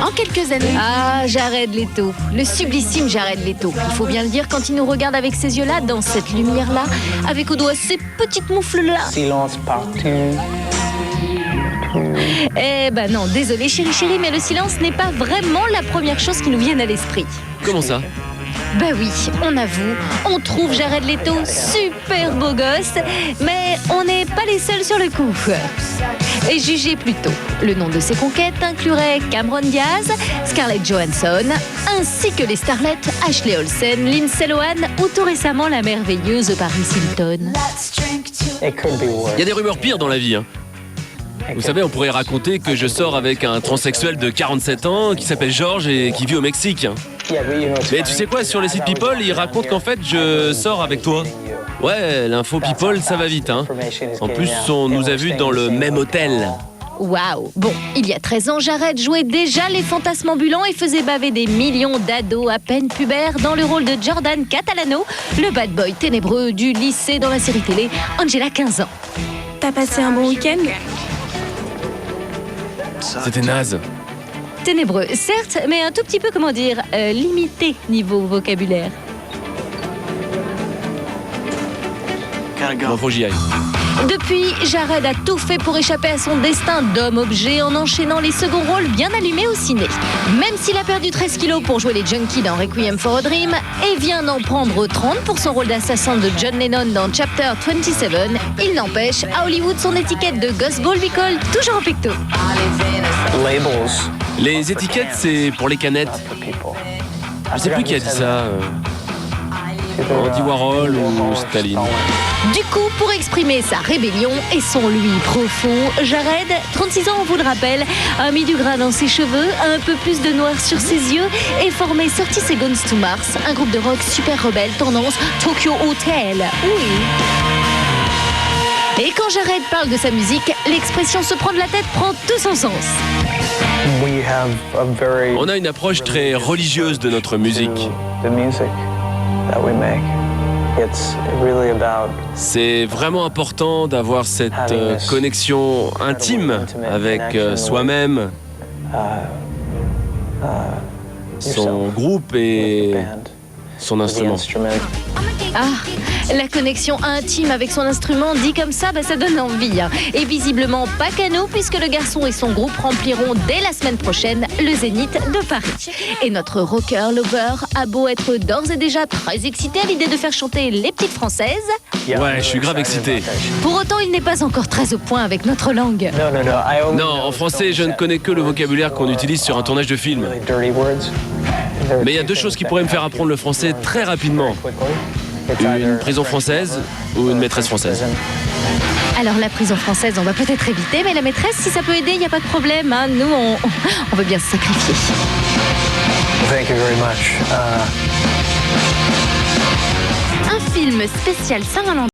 En quelques années. Ah, Jared Leto, le sublissime Jared Leto. Il faut bien le dire quand il nous regarde avec ces yeux-là, dans cette lumière-là, avec au doigt ces petites moufles-là. Silence partout. Eh ben non, désolé chérie, mais le silence n'est pas vraiment la première chose qui nous vienne à l'esprit. Comment ça? Bah oui, on avoue, on trouve Jared Leto super beau gosse, mais on n'est pas les seuls sur le coup. Et jugez plutôt, le nom de ses conquêtes inclurait Cameron Diaz, Scarlett Johansson, ainsi que les starlettes Ashley Olsen, Lindsay Lohan ou tout récemment la merveilleuse Paris Hilton. It could be worse. Il y a des rumeurs pires dans la vie. Vous savez, on pourrait raconter que je sors avec un transsexuel de 47 ans qui s'appelle Georges et qui vit au Mexique. Mais tu sais quoi, sur les sites People, ils racontent qu'en fait, je sors avec toi. Ouais, l'info People, ça va vite. En plus, on nous a vus dans le même hôtel. Waouh! Bon, il y a 13 ans, Jared jouait déjà les fantasmes ambulants et faisait baver des millions d'ados à peine pubères dans le rôle de Jordan Catalano, le bad boy ténébreux du lycée dans la série télé Angela 15 ans. T'as passé un bon week-end? C'était naze. Ténébreux, certes, mais un tout petit peu, comment dire, limité niveau vocabulaire. Bon, faut que j'y aille. Depuis, Jared a tout fait pour échapper à son destin d'homme-objet en enchaînant les seconds rôles bien allumés au ciné. Même s'il a perdu 13 kilos pour jouer les junkies dans Requiem for a Dream et vient d'en prendre 30 pour son rôle d'assassin de John Lennon dans Chapter 27, il n'empêche, à Hollywood, son étiquette de Ghostball lui colle toujours en pecto. Labels Les étiquettes, c'est pour les canettes. for people. Je sais plus qui a dit ça. Andy Warhol ou Staline. Du coup, pour exprimer sa rébellion et son lui profond, Jared, 36 ans on vous le rappelle, a mis du gras dans ses cheveux, un peu plus de noir sur ses yeux et formé 30 Seconds to Mars, un groupe de rock super rebelle tendance Tokyo Hotel. Oui. Et quand Jared parle de sa musique, l'expression se prend de la tête prend tout son sens. We have a very On a une approche très religieuse de notre musique. the music that we make. It's really about C'est vraiment important d'avoir cette connexion intime avec soi-même, son groupe et band, son the instrument. instrument. Ah, la connexion intime avec son instrument, dit comme ça, ça donne envie. Et visiblement pas qu'à nous, puisque le garçon et son groupe rempliront dès la semaine prochaine le Zénith de Paris. Et notre rocker lover a beau être d'ores et déjà très excité à l'idée de faire chanter les petites françaises, Yeah, Ouais, I'm je suis really grave excited excité. about that. pour autant il n'est pas encore très au point avec notre langue. No. I only Non, en français, je ne connais que le vocabulaire qu'on utilise sur un tournage de film. really dirty words. Mais il y a deux choses qui pourraient me faire apprendre le français très rapidement. Une prison française ou une maîtresse française. Alors la prison française, on va peut-être éviter, mais la maîtresse, si ça peut aider, il n'y a pas de problème. Nous, on veut bien se sacrifier. Thank you very much. Un film spécial Saint-Valentin.